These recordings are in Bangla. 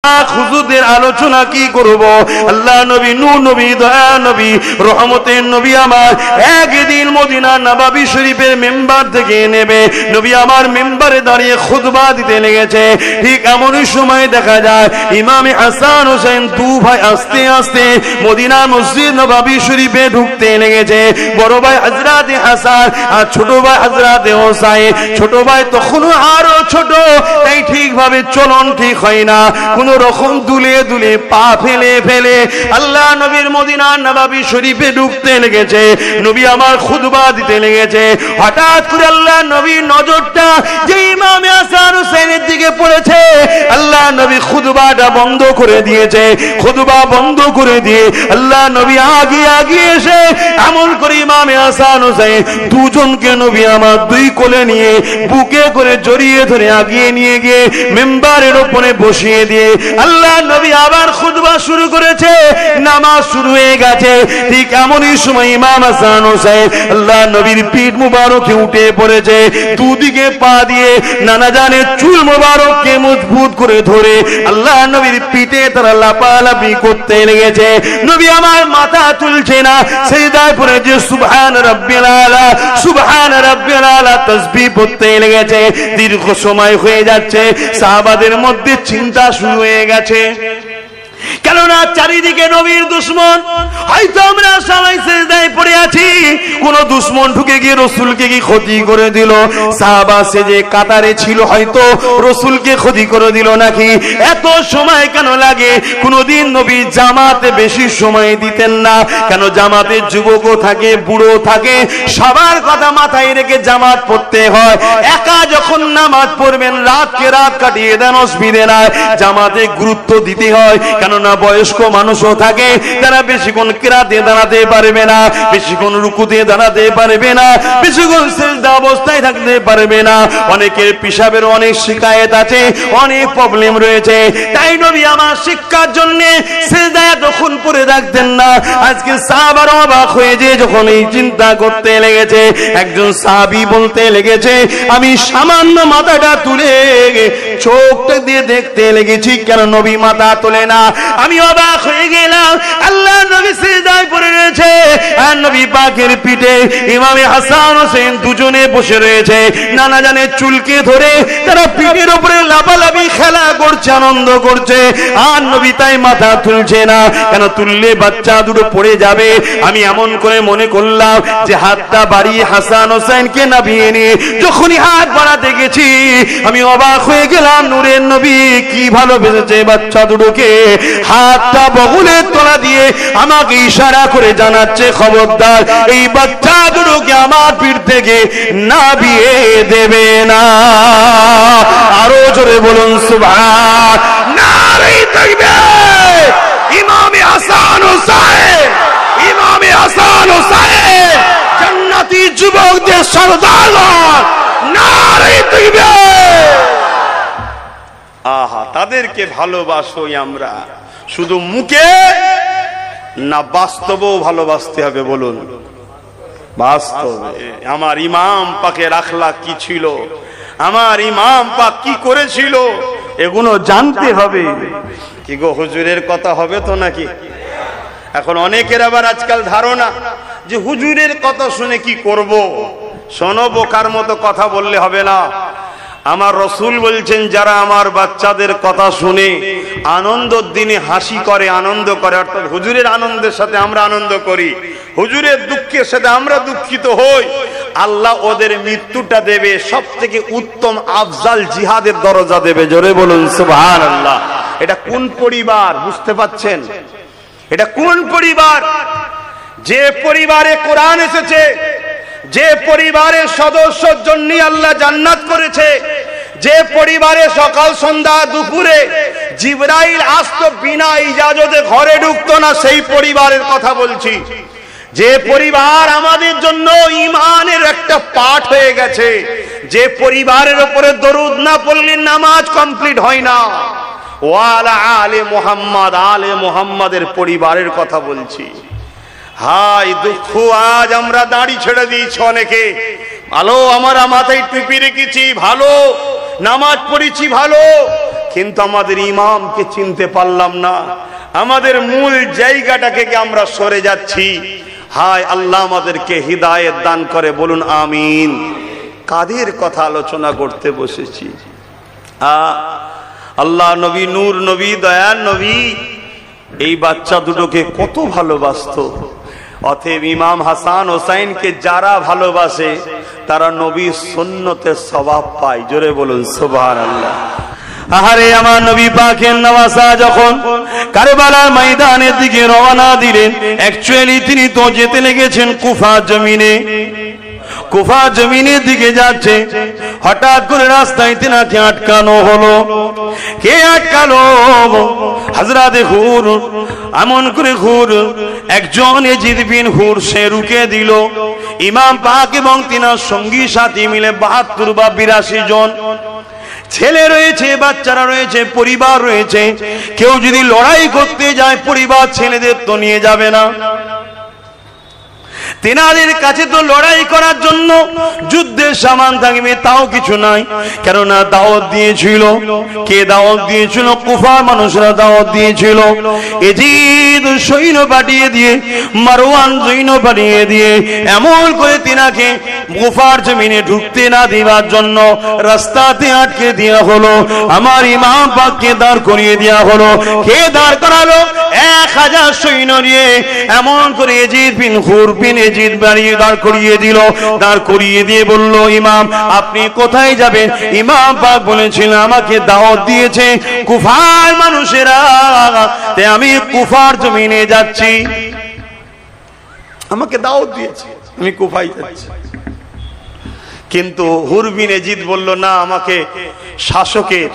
হুজুরদের আলোচনা কি করব। আল্লাহ নবী, নূর নবী, দয়া নবী, রহমতের নবী আমার একদিন মদিনা নববী শরীফের মেম্বার থেকে নেবে নবী আমার মেম্বারে দাঁড়িয়ে খুতবা দিতে লেগেছে। ঠিক এমনই সময় দেখা যায় ইমামে হাসান হোসেন দু ভাই আস্তে আস্তে মদিনা মসজিদ নববী শরীফে ঢুকতে লেগেছে। বড় ভাই হযরতে হাসান আর ছোট ভাই হযরতে হোসাইন। ছোট ভাই তখনও আরো ছোট, তাই ঠিকভাবে চলন ঠিক হয় না, কোন রকম দুলে দুলে পা ফেলে ফেলে আল্লাহ নবীর মদিনা নববী শরীফে ঢুকতে লেগেছে। নবী আমার খুতবা দিতে লেগেছে। হঠাৎ করে আল্লাহ নবীর নজরটা যে ইমামে হাসান হোসেনের দিকে পড়েছে, আল্লাহ নবী খুতবাটা বন্ধ করে দিয়েছে। খুতবা বন্ধ করে দিয়ে আল্লাহ নবী আগে আগে এসে এমন করে ইমামে হাসান হোসেন দুজনকে নবী আমার দুই কোলে নিয়ে বুকে করে জড়িয়ে ধরে আগিয়ে নিয়ে গিয়ে মেম্বারের উপরে বসিয়ে দিয়ে আল্লাহ নবী আবার খুতবা শুরু করেছে। নামাজ শুরু হয়ে গেছে। ঠিক এমনই সময় ইমাম হাসান হোসেন আল্লাহ নবীর পিঠ মুবারকে উঠে পড়েছে। দুদিকে পা দিয়ে নানা জানের চুল মুবারককে মজবুত করে ধরে আল্লাহ নবীর পিঠে তারা লাপালাপি করতে লেগেছে। নবী আমার মাথা তুলছে না, সিজদায় পড়ে যে সুবহান রাব্বিল আলা, সুবহান রাব্বিল আলা তাসবিহ পড়তে লেগেছে। দীর্ঘ সময় হয়ে যাচ্ছে, সাহাবাদের মধ্যে চিন্তা শুরু হয়ে গেছে। কেননা চারিদিকে নবীর দুশমন, হয়তো আমরা সবাই সিজদায় পড়ে আছি, কোন দুশমন ঢুকে গিয়ে রাসূলকে কি ক্ষতি করে দিল, সাহাবা সেজে কাতারে ছিল, হয়তো রাসূলকে ক্ষতি করে দিল নাকি। এত সময় কেন লাগে? কোনদিন নবী জামাতে বেশি সময় দিতেন না। কেন? জামাতে যুবকও থাকে, বুড়ো থাকে, সবার কথা মাথায় রেখে জামাত পড়তে হয়। একা যখন নামাজ পড়বেন রাতকে রাত কাটিয়ে দেন, অসুবিধে নাই, জামাতে গুরুত্ব দিতে হয়। কেননা বয়স্ক মানুষও থাকে, তারা বেশিক্ষণ কিরাতে দাঁড়াতে পারবে না, বেশিক্ষণ রুকুতে দাঁড়াতে পারবে না, বেশিক্ষণ সিজদা অবস্থায় থাকতে পারবে না। অনেকের পেশাবের অনেক শিকায়েত আছে, অনেক প্রবলেম রয়েছে। তাই নবী আমার শিক্ষার জন্য সিজদায় তখন পড়ে থাকতেন না। আজকে সাহাবারা অবাক হয়ে যে যখন এই চিন্তা করতে লেগেছে, একজন সাহাবী বলতে লেগেছে, আমি সামান্য মাথাটা তুলে চোখটা দিয়ে দেখতে লেগেছি, কেন নবী মাথা তোলে না। আমি অবাক হয়ে গেলাম। আল্লাহ নবী সিজদায় পড়ে রয়েছে আর নবী পাকের পিঠে ইমামে হাসান হোসেন দুজনে বসে রয়েছে। নানা জানের চুলকে ধরে তারা পিঠের উপরে লাফালাফি খেলা করছে, আনন্দ করছে। আর নবী তাই মাথা তুলছে না। কেন? তুললে বাচ্চা দুটো পড়ে যাবে। আমি এমন করে মনে করলাম যে হাতটা বাড়িয়ে হাসান হোসেনকে নামিয়ে নিয়ে যখনই হাত বাড়াতে গেছি, আমি অবাক হয়ে গেলাম। নূরের নবী কি ভালোবেসেছে বাচ্চা দুটোকে। হাতটা বগলের তলা দিয়ে আমাকে ইশারা করে জানাচ্ছে, খবরদার এই বাচ্চা দুটোকে আমার পিঠ থেকে নামিয়ে দেবে না। আরো জোরে বলুন সুবহান। নারে তাকবীর। ইমামে হাসান হোসেন, ইমামে হাসান হোসেন জান্নাতি যুবকদের সরদার। নারে তাকবীর। আহা, তাদেরকে ভালোবাসোই আমরা শুধু মুখে না, বাস্তবেও ভালোবাসতে হবে। বলুন বাস্তবে। আমার ইমাম পাকের আখলাক কি ছিল, আমার ইমাম পাক কি করেছিল, এগুলো জানতে হবে। কি গো, হুজুরের কথা হবে তো নাকি? এখন অনেকের আবার আজকাল ধারণা যে হুজুরের কথা শুনে কি করব। শোনো, বোকার মতো কথা বললে হবে না। আমার রাসূল বলছেন, যারা আমার বাচ্চাদের কথা শুনে আনন্দের দিনে হাসি করে, আনন্দ করে, অর্থাৎ হুজুরের আনন্দের সাথে আমরা আনন্দ করি, হুজুরের দুঃখের সাথে আমরা দুঃখিত হই, আল্লাহ ওদের মৃত্যুটা দেবে সবথেকে উত্তম আফজাল জিহাদের দরজা দেবে। জোরে বলুন সুবহানাল্লাহ। এটা কোন পরিবার বুঝতে পাচ্ছেন? এটা কোন পরিবার? যে পরিবারে কোরআন এসেছে, যে পরিবারের সদস্যর জন্য আল্লাহ জান্নাত করেছে, যে পরিবারে সকাল সন্ধ্যা দুপুরে জিবরাইল আসতো বিনা ইজাজতে ঘরে ঢুকতো না, সেই পরিবারের কথা বলছি। যে পরিবার আমাদের জন্য ঈমানের একটা পাঠ হয়ে গেছে, যে পরিবারের উপরে দরুদ না পড়লে নামাজ কমপ্লিট হয় না। ওয়ালা আলে মুহাম্মদ, আলে মুহাম্মাদের পরিবারের কথা বলছি। হাই দুঃখ, আজ আমরা দাড়ি ছেড়ে দিয়েছি অনেকে। ভালো, আমরা মাথায় টুপি রেখেছি, ভালো নামাজ পড়েছি, ভালো, কিন্তু আমাদের ইমামকে চিনতে পারলাম না, আমাদের মূল জায়গাটাকে আমরা সরে যাচ্ছি। হায় আল্লাহ আমাদেরকে হিদায়াত দান করে, বলুন আমিন। কাদের কথা আলোচনা করতে বসেছি? আল্লাহ নবী, নূর নবী, দয়ার নবী এই বাচ্চা দুটোকে কত ভালোবাসতো। অতএব ইমাম হাসান হোসাইনকে যারা ভালোবাসে তারা নবীর সুন্নতের সওয়াব পায়। জোরে বলুন সুবহানাল্লাহ। আহারে আমার নবী পাকের নওয়াজা যখন কারবালার ময়দানের দিকে রওনা দিলেন, অ্যাকচুয়ালি তিনি তো যেতে লেগেছেন কুফা জমিনে। কুফা জমিনের দিকে যাচ্ছে, হঠাৎ করে রাস্তায় তিনাকে আটকানো হলো। কে আটকালো? হযরতে হুর। এমন করে হুর, একজন ইয়াজিদ বিন হুর, সে রুকে দিল। ইমাম পাক এবং তিনার সঙ্গী সাথী মিলে ৭২ বা ৮২ জন ছেলে রয়েছে, বাচ্চারা রয়েছে, পরিবার রয়েছে। কেউ যদি লড়াই করতে যায় পরিবার ছেলেদের তো নিয়ে যাবে না। তেনাদের কাছে তো লড়াই করার জন্য যুদ্ধের সামান থাকবে তাও কিছু নাই, কেননা দাওয়াত দিয়েছিল। কে দাওয়াত দিয়েছিল? কুফার মানুষরা দাওয়াত দিয়েছিল। ইয়াজিদ সৈন্য পাঠিয়ে দিয়ে, মারওয়ান সৈন্য পাঠিয়ে দিয়ে এমন করে তিনাকে কুফার জমিনে ঢুকতে না দেওয়ার জন্য রাস্তাতে আটকে দেওয়া হলো। আমার ইমাম পাককে দাঁড় করিয়ে দেওয়া হলো। কে দাঁড় করালো? ১০০০ সৈন্য নিয়ে এমন করে ইয়াজিদ বিন হুর বিন ইয়াজিদ বাড়িয়ে দাঁড় করিয়ে দিল। দাঁড় করিয়ে দিয়ে বলল, ইমাম আপনি কোথায় যাবেন? ইমাম পাক বলেছিল, আমাকে দাওয়াত দিয়েছে কুফার মানুষেরা, তাই আমি কুফার জমিনে যাচ্ছি। আমাকে দাওয়াত দিয়েছে, আমি কুফায় যাচ্ছি। কিন্তু হুর বিন ইয়াজিদ বলল, না, আমাকে শাসকের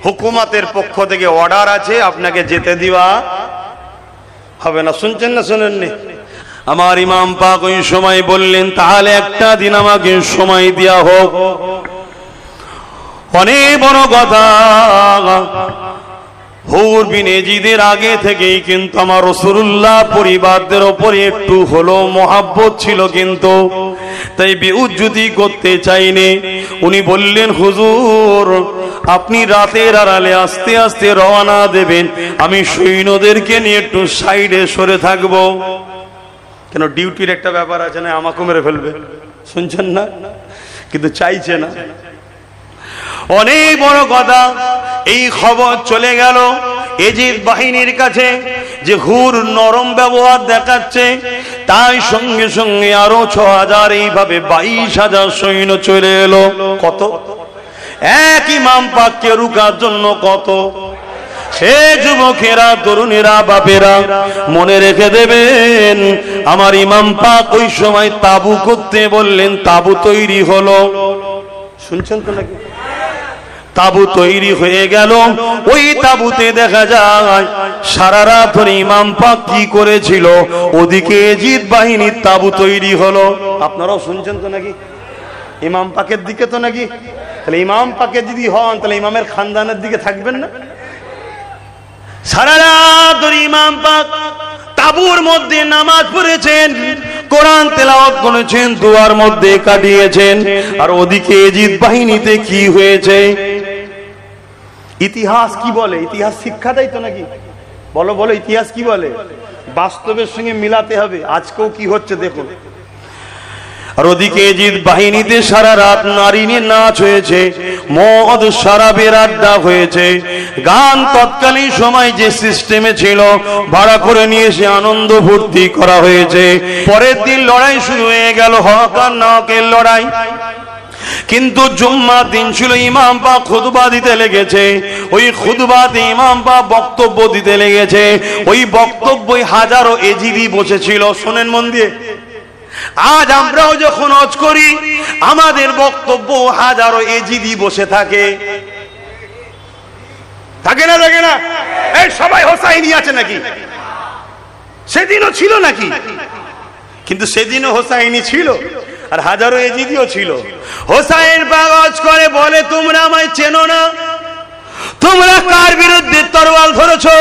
হুকুমতের পক্ষ থেকে অর্ডার আছে, আপনাকে যেতে দিবা হবে না। শুনছেন না শোনেননি? আমার ইমাম পাক ওই সময় বললেন, তাহলে একটা দিন আমাকে সময় দেয়া হোক। অনেক বড় কথা। হুর বিন ইয়াজিদের আগে থেকেই কিন্তু আমার রাসূলুল্লাহ পরিবারদের উপরে একটু হলো মহাব্বত ছিল, কিন্তু তাই বেউজ্জতি করতে চাইনি। উনি বললেন, হুজুর আপনি রাতের আড়ালে আস্তে আস্তে রওনা দেবেন, আমি সৈন্যদেরকে নিয়ে একটু সাইডে সরে থাকবো। কেন, ডিউটির একটা ব্যাপার আছে না, আমাকে মেরে ফেলবে। শুনছেন না? কিন্তু চাইছে না। অনেক বড় কথা। এই খবর চলে গেল ইয়াজিদ বাহিনীর কাছে যে হুর নরম ব্যবহার দেখাচ্ছে, তাই সঙ্গে সঙ্গে আরো ৬০০০, এইভাবে ২২,০০০ সৈন্য চলে এলো। কত? এক ইমাম পাককে রুকার জন্য কত? সে যুবকেরা, তরুণেরা, বাপেরা মনে রেখে দেবেন, আমার ইমাম পাক ওই সময় তাবু করতে বললেন। তাবু তৈরি হলো। শুনছেন তো নাকি? তাবু তৈরি হয়ে গেল। ওই তাবুতে দেখা যায় সারা রাত ধরে ইমাম পাক কি করেছিল। ওদিকে ইয়াজিদ বাহিনীর তাবু তৈরি হলো। আপনারাও শুনছেন তো নাকি? ইমাম পাকের দিকে তো নাকি? তাহলে ইমাম পাকের যদি হন তাহলে ইমামের খানদানের দিকে থাকবেন না? সারা রাত ধরে ইমাম পাক তাবুর মধ্যে নামাজ পড়েছেন, কোরআন তেলাওয়াত করেছেন, দুয়ার মধ্যে কাটিয়েছেন। আর ওদিকে ইয়াজিদ বাহিনীতে কি হয়েছে? ইতিহাস কি বলে? ইতিহাস শিক্ষা দেয় তো নাকি? বলো বলো, ইতিহাস কি বলে? বাস্তবের সঙ্গে মিলাতে হবে। আজকেও কি হচ্ছে দেখুন। আর ওদিকে ইয়াজিদ বাহিনীতে সারা রাত নারী নিয়ে নাচ হয়েছে, মদ শরাবের আড্ডা হয়েছে, গান তৎকালীন সময় যে সিস্টেমে ছিল ভাড়া করে নিয়ে এসে আনন্দ ফুর্তি করা হয়েছে। পরের দিন লড়াই শুরু হয়ে গেল, হক আর নাহকের লড়াই। কিন্তু জুম্মার দিন ছিল, ইমাম পাক খুতবা দিতে লেগেছে। ওই খুতবাতে ইমাম পাক বক্তব্য দিতে লেগেছে। ওই বক্তব্যই হাজারো এজিদি বসেছিল। শোনেন মন দিয়ে, আজ আমরাও যখন হজ করি আমাদের বক্তব্য হাজারো এজিদি বসে থাকে। থাকে না? থাকে না? এই সবাই হোসাইনি আছে নাকি? সেদিনও ছিল নাকি? কিন্তু সেদিনও হোসাইনি ছিল, আর হাজারো এজিদিও ছিল। হোসাইন পাক হজ করে বলে, তোমরা আমায় চেনো না, তোমরা কার বিরুদ্ধে তরোয়াল ধরেছো?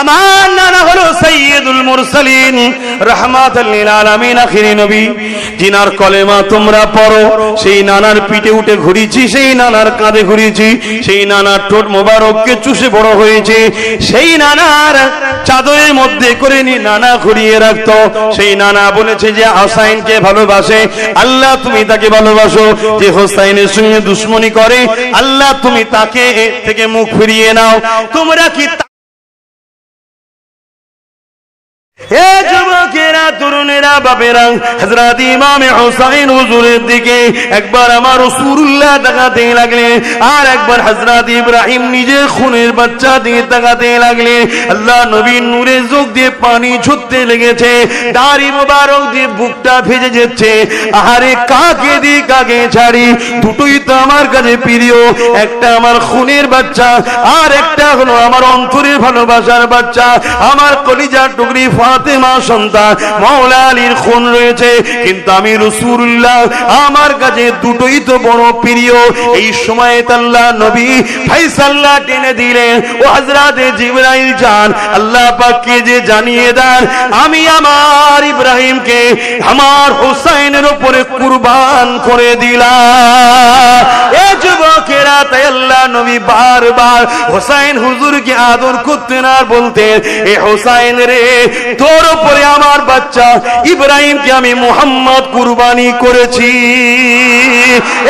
আমার নানা হলো সাইয়্যিদুল মুরসালিন রাহমাতাল লিল আলামিন আখিরি নবী, জিনার কলেমা তোমরা পড়ো। সেই নানার পিঠে উঠে ঘুরিয়েছি, সেই নানার কাঁধে ঘুরিয়েছি, সেই নানার ঠোঁট মোবারককে চুষে বড় হয়েছে, সেই নানার চাদরের মধ্যে করে নি নানা ঘুরিয়ে রাখতো। সেই নানা বলেছে যে হোসাইনকে ভালোবাসে, আল্লাহ তুমি তাকে ভালোবাসো। যে হোসাইনের সঙ্গে দুশমনি করে, আল্লাহ তুমি তাকে থেকে মুখ ফিরিয়ে নাও। তোমরা কি হে যুবকেরা, তরুণেরা, বাপেরা, হযরত ইমাম হোসেন হুজুরের দিকে একবার আমার রাসূলুল্লাহ তাকাতে লাগলেন, আর একবার হযরত ইব্রাহিম নিজের খুনের বাচ্চা দিয়ে তাকাতে লাগলেন। আল্লাহ নবীর নূরের চোখ দিয়ে পানি ঝরতে লেগেছে, দাড়ি মোবারক দিয়ে বুকটা ভেজে যাচ্ছে। আহারে কাকে দি কাকে ছাড়ি, দুটোই তো আমার কাছে প্রিয়। একটা আমার খুনের বাচ্চা, আর একটা হলো আমার অন্তরের ভালোবাসার বাচ্চা, আমার কলিজার টুকরি ফাতেমা সন্তান মাওলা আলীর খুন রয়েছে। কিন্তু আমি রাসূলুল্লাহ, আমার কাছে দুটোই তো বড় প্রিয়। এই সময়ে আল্লাহ নবী ফায়সালা টেনে দিলেন, ও হযরত জিবরাইল যান, আল্লাহ পাককে যে জানিয়ে দেন আমি আমার ইব্রাহিমকে আমার হোসেনের উপরে কুরবান করে দিলাম। এ যুবকেরা, তাই আল্লাহ নবী বারবার হোসেন হুজুরকে আদর করতেন আর বলতেন, এ হোসেন রে, তোর উপরে আমার বাচ্চা ইব্রাহিমকে আমি মুহাম্মদ কুরবানি করেছি।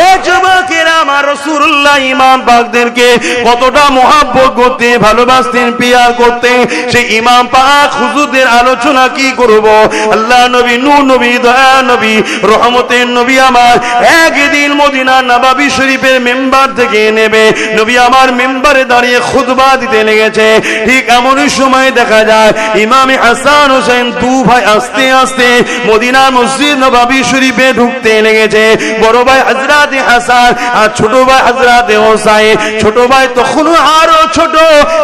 এ যুবকেরা, আমার রাসূলুল্লাহ ইমাম পাকদেরকে কতটা মহব্বত করতেন, ভালোবাসতেন, পিয়ার করতেন। সেই ইমাম পাক হুজুরদের আলোচনা কি করব। আল্লাহ নবী, নূর নবী, দয়া নবী, রহমতের নবী আমার একদিন মদিনা নববী শরীফের মেম্বার থেকে নেবে নবী আমার মেম্বারে দাঁড়িয়ে খুতবা দিতে লেগেছে। ঠিক এমনই সময় দেখা যায় ইমাম হাসান হোসেন দু ভাই আস্তে আস্তে মদিনার মসজিদ নববী শরীফে ঢুকতে লেগেছে। বড় ভাই হযরত হাসান আর ছোট ভাই হযরত হোসাইন। ছোট ভাই তখনও আরো ছোট,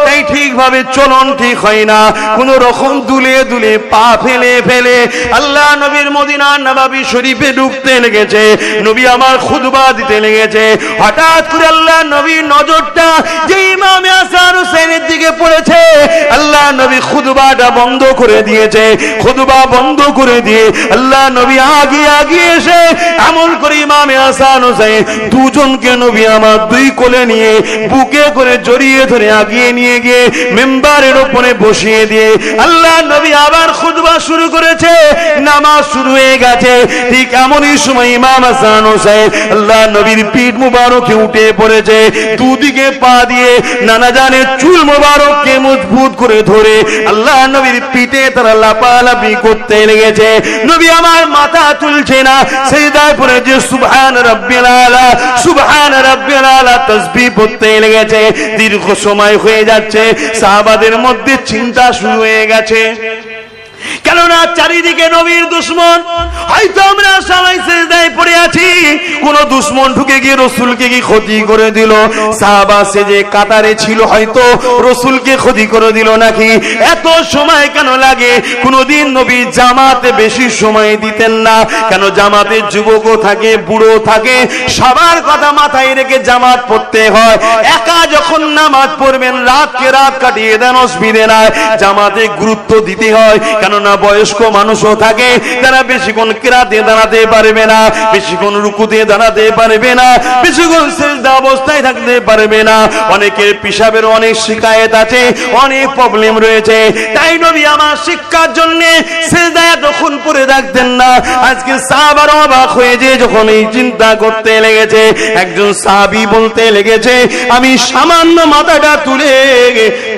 তাই ঠিকভাবে চলন ঠিক হয় না, কোন রকম দুলে দুলে পা ফেলে ফেলে আল্লাহ নবীর মদিনার নববী শরীফে ঢুকতে লেগেছে। নবী আমার খুতবা দিতে লেগেছে। হঠাৎ করে আল্লাহ নবীর নজরটা যে ইমাম হাসান হোসেনের দিকে পড়েছে, আল্লাহ নবী খুতবাটা বন্ধ করে দিয়েছে। খুতবা বন্ধ করে দিয়ে আল্লাহ নবী আগে এসে এমন করে ইমাম হাসান হোসেন দুজনকে নবী আমার দুই কোলে নিয়ে বুকে করে জড়িয়ে ধরে আগিয়ে নিয়ে গিয়ে মেম্বারের উপরে বসিয়ে দিয়ে আল্লাহ নবী আবার খুতবা শুরু করেছে। নামাজ শুরু হয়ে গেছে। ঠিক এমনই সময় ইমাম হাসান হোসেন আল্লাহ নবীর পিঠ মুবারকে উঠে পড়েছে। দুদিকে পা দিয়ে নানা জানের চুল মুবারককে মজবুত করে ধরে আল্লাহ নবীর পিঠে তারা লাপালাপি করতে লেগেছে। নবী আমার মাথা তুলছে না, সিজদায় পড়ে যে সুবহান রাব্বিল আলা, সুবহান রাব্বিল আলা তাসবিহ পড়তে লেগেছে। দীর্ঘ সময় হয়ে যাচ্ছে, সাহাবাদের মধ্যে চিন্তা শুরু হয়ে গেছে। কেননা চারিদিকে নবীর দুশমন। হয়তো আমরা সবাই সিজদায় পড়ে আছি, কোন দুশমন ঢুকে গিয়ে রাসূলকে কি ক্ষতি করে দিল। সাহাবা সে যে কাতারে ছিল, হয়তো রাসূলকে ক্ষতি করে দিল নাকি। এত সময় কেন লাগে? কোনদিন নবী জামাতে বেশি সময় দিতেন না। কেন? জামাতে যুবকও থাকে, বুড়ো থাকে, সবার কথা মাথায় রেখে জামাত পড়তে হয়। একা যখন নামাজ পড়বেন, রাতকে রাত কাটিয়ে দেন, অসুবিধে নাই। জামাতে গুরুত্ব দিতে হয়, কেননা বয়স্ক মানুষও থাকে, তারা বেশিক্ষণ কিরাতে দাঁড়াতে পারবে না, বেশিক্ষণ রুকুতে দাঁড়াতে পারবে না, বেশিক্ষণ সিজদা অবস্থায় থাকতে পারবে না। অনেকের পেশাবের অনেক শিকায়েত আছে, অনেক প্রবলেম রয়েছে। তাই নবী আমার শিক্ষার জন্য সিজদায় তখন পড়ে থাকতেন না। আজকে সাহাবারা অবাক হয়ে যে যখন এই চিন্তা করতে লেগেছে, একজন সাহাবী বলতে লেগেছে, আমি সামান্য মাথাটা তুলে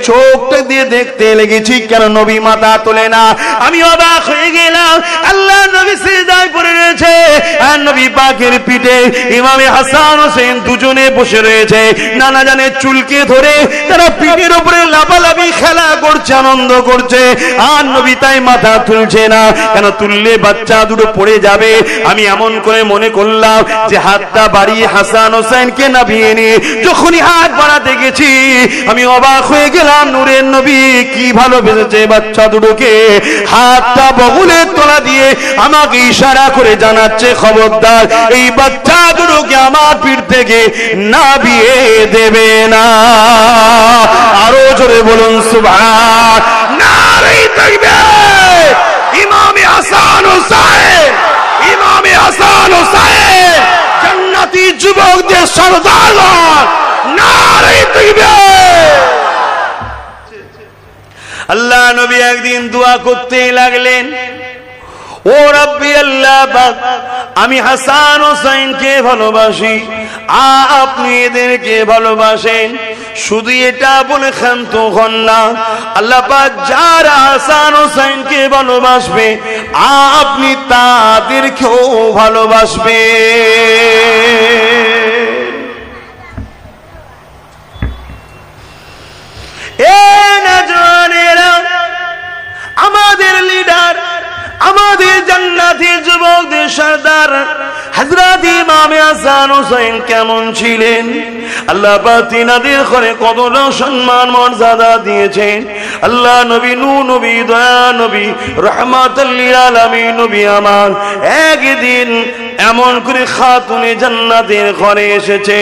চোখটা দিয়ে দেখতে লেগেছি, কেন নবী মাথা তোলে না। আমি অবাক হয়ে গেলাম। আল্লাহ নবী সিজদায় পড়ে রয়েছে, আর নবী পাকের পিঠে ইমামে হাসান হোসেন দুজনে বসে রয়েছে। নানা জানের চুলকে ধরে তারা পিঠের উপরে লাফালাফি খেলা করছে, আনন্দ করছে। আর নবী তাই মাথা তুলছে না। কেন? তুললে বাচ্চা দুটো পড়ে যাবে। আমি এমন করে মনে করলাম যে হাতটা বাড়িয়ে হাসান হোসেনকে নামিয়ে নিয়ে যখনই হাত বাড়াতে গেছি, আমি অবাক হয়ে গেলাম। নূরের নবী কি ভালোবেসেছে বাচ্চা দুটোকে। হাতটা বগলের তলা দিয়ে আমাকে ইশারা করে জানাচ্ছে, খবরদার এই বাচ্চা দুটোকে আমার পিঠ থেকে নামিয়ে দেবে না। আরো জোরে বলুন সুবহান। নারে তাকবীর! ইমামে হাসান হুসাইন, ইমামে হাসান হুসাইন জান্নাতি যুবকদের সরদার, নারে তাকবীর! আল্লাহ নবী একদিন দোয়া করতে লাগলেন, ও রব্বি আল্লাহ পাক, আমি হাসান হুসাইনকে ভালোবাসি, আপনি এদেরকে ভালোবাসেন। শুধু এটা বলে ক্ষান্ত হন না, আল্লাহ পাক যারা হাসান হুসাইনকে ভালোবাসবে আপনি তাদেরকেও ভালোবাসবে। আমাদের লিডার, আমাদের জান্নাতি যুবকদের সরদার হযরত ইমাম হাসান হুসাইন কেমন ছিলেন? আল্লাহ পাক তিনাদের ঘরে কত সম্মান মর্যাদা দিয়েছেন। আল্লাহ নবী, নূর নবী, দয়া নবী, রাহমাতুল লিল আলামিন নবী আমার একদিন এমন করে খাতুনে জান্নাতের ঘরে এসেছে।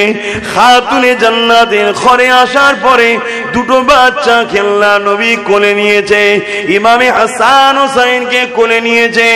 খাতুনে জান্নাতের ঘরে আসার পরে দুটো বাচ্চা খেলনা নবী কোলে নিয়েছে। ইমামে হাসান হুসাইনকে কোলে নিয়েছে,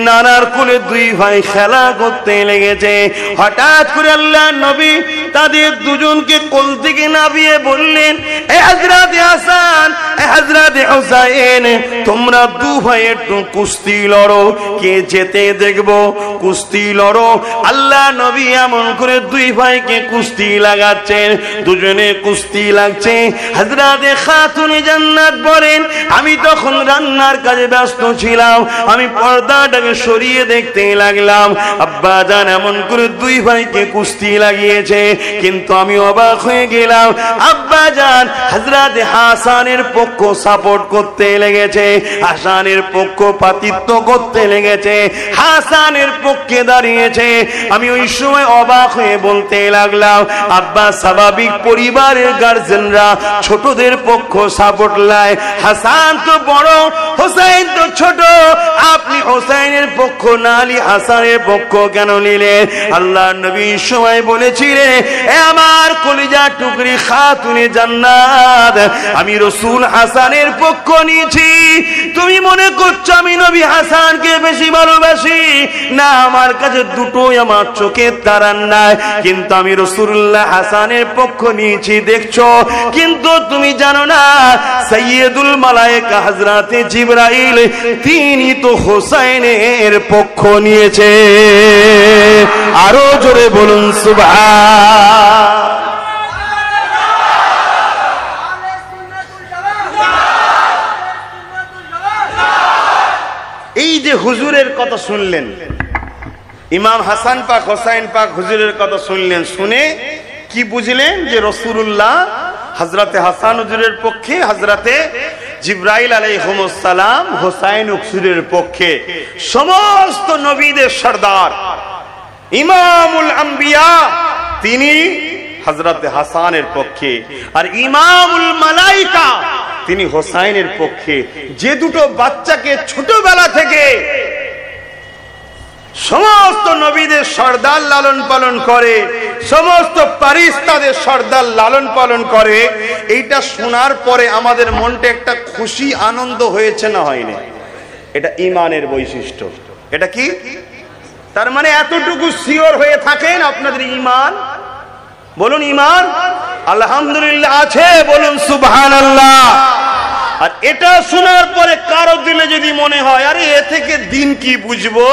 নানার কোলে দুই ভাই খেলা করতে লেগেছে। হঠাৎ করে আল্লাহ নবী তাদের দুজনকে কোল থেকে নামিয়ে বললেন, এ হযরত হাসান, এ হযরত হুসাইন, তোমরা দু ভাই একটু কুস্তি লড়ো, কে জেতে দেখবো, কুস্তি লড়ো। আল্লাহ নবী এমন করে দুই ভাইকে কুস্তি লাগাচ্ছেন, দুজনে কুস্তি লাগছে। হযরত খাতুনে জান্নাত বলেন, আমি তখন রান্নার কাজে ব্যস্ত ছিলাম, আমি পর্দাটাকে সরিয়ে দেখতে লাগলাম আব্বা জান এমন করে দুই ভাইকে কুস্তি লাগিয়েছে, কিন্তু আমি অবাক হয়ে গেলাম। আব্বা জান হযরত হাসানের পক্ষ সাপোর্ট করতে লেগেছে, হাসানের পক্ষপাতিত্ব করতে লেগেছে, হাসানের পক্ষে দাঁড়িয়েছে। আমি ওই সময় অবাক হয়ে বলতে লাগলাম, আব্বা স্বাভাবিক পরিবারের গার্জেনরা ছোটদের পক্ষ সাপোর্ট লায়, হাসান তো বড়, হুসাইন তো ছোট, আপনি হুসাইনের পক্ষ না লি হাসানের পক্ষ কেন নিলেন? আল্লাহ নবী সময় বলেছিলেন, এ আমার কলিজা টুকরি খাতুনে জান্নাত, আমি রাসূল হাসানের পক্ষ নিয়েছি। তুমি মনে করছো আমি নবী হাসানকে বেশি ভালোবাসি? না, আমার কাছে দুটোই আমার চোখের তারার নাই, কিন্তু আমি রাসূলুল্লাহ হাসানের পক্ষ নিয়েছি দেখছো। কিন্তু তুমি জানো না সাইয়্যিদুল মালায়েকা হযরতে জিবরাইল তিনি তো হুসাইনের পক্ষ নিয়েছে। আরো জোরে বলুন সুবহান। এই যে হুজুরের কথা শুনলেন, ইমাম হাসান পাক হোসাইন পাক হুজুরের কথা শুনলেন, শুনে কি বুঝলেন? যে রাসূলুল্লাহ হযরতে হাসান হুজুরের পক্ষে, হযরতে জিবরাইল আলাইহিস সালাম হোসাইন হুজুরের পক্ষে। সমস্ত নবীদের সরদার ইমামুল আম্বিয়া তিনি হযরতে হাসানের পক্ষে, আর ইমামুল মালাইকা তিনি হোসাইনের পক্ষে। যে দুটো বাচ্চাকে ছোটবেলা থেকে সমস্ত নবীদের সরদার লালন পালন করে, সমস্ত ফারিস্তাদের সরদার লালন পালন করে, এইটা শোনার পরে আমাদের মনটা একটা খুশি আনন্দ হয়েছে না হয়নি? এটা ঈমানের বৈশিষ্ট্য। এটা কি? তার মানে এতটুকু সিওর হয়ে থাকেন আপনাদের ঈমান। বলুন ঈমান আলহামদুলিল্লাহ আছে, বলুন সুবহানাল্লাহ। আর এটা শোনার পরে কারো দিলে যদি মনে হয় আরে এ থেকে দিন কি বুঝবো,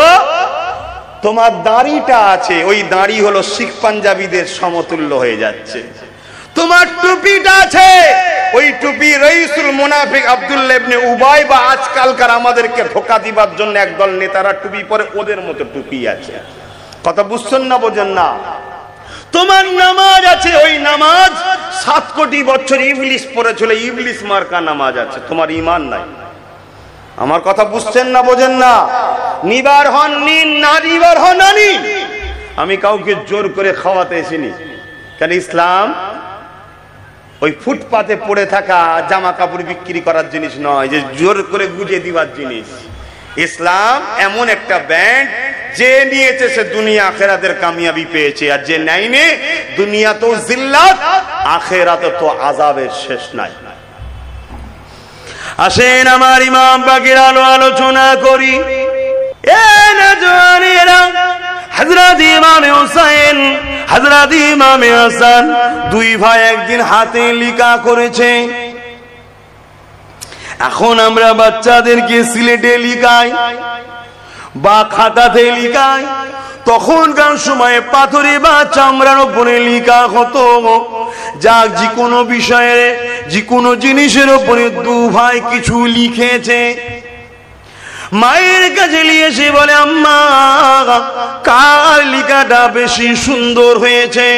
তোমার দাড়িটা আছে, ওই দাড়ি হলো শিখ পাঞ্জাবিদের সমতুল্য হয়ে যাচ্ছে। তোমার টুপিটা আছে, ওই টুপি রাইসুল মুনাফিক আব্দুল্লাহ ইবনে উবাই বা আজকালকার আমাদেরকে ধোঁকা দিবার জন্য একদল নেতারা টুপি পরে ওদের মতো টুপি আছে। কথা বুঝছেন না, বোঝেন না? তোমার নামাজ আছে, ওই নামাজ 7 কোটি বছর ইবলিস পড়েছিল, ইবলিস মার্কা নামাজ আছে, তোমার ঈমান নাই। আমার কথা বুঝছেন না, বোঝেন না? নিবার হন নিন, না নিবার হন না নিন। আমি কাউকে জোর করে খাওয়াতে এসিনি, কারণ ইসলাম ওই ফুটপাতে পড়ে থাকা জামা কাপড় বিক্রি করার জিনিস নয়, যে জোর করে গুজে দিবার জিনিস। ইসলাম এমন একটা ব্যান্ড, যে নিয়েছে সে দুনিয়া আখেরাতের কামিয়াবি পেয়েছে, আর যে নেয়নি দুনিয়া তো জিল্লাত, আখেরাতে তো আযাবের শেষ নাই। আসেন আমার ইমাম পাকের আলোচনা করি। হযরত ইমামে হুসাইন, হযরত ইমামে হাসান দুই ভাই একদিন হাতে লিখা করেছে। এখন আমরা বাচ্চাদেরকে সিলেটে লিখাই বা খাতাতে লিখাই, তখনকার সময়ে পাথরে বা চামড়ার উপরে লিখা হতো। যাক, যে কোনো বিষয়ে যে কোনো জিনিসের উপরে দু ভাই কিছু লিখেছে, মায়ের কাছে নিয়ে এসে বলে, আম্মা কার লিখাটা বেশি সুন্দর হয়েছে?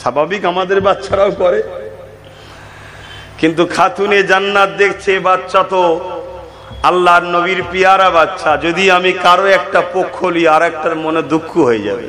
স্বাভাবিক আমাদের বাচ্চারাও করে, কিন্তু খাতুনে জান্নাত দেখছে বাচ্চা তো আল্লাহর নবীর পিয়ারা বাচ্চা, যদি আমি কারো একটা পক্ষ লি আর একটার মনে দুঃখ হয়ে যাবে।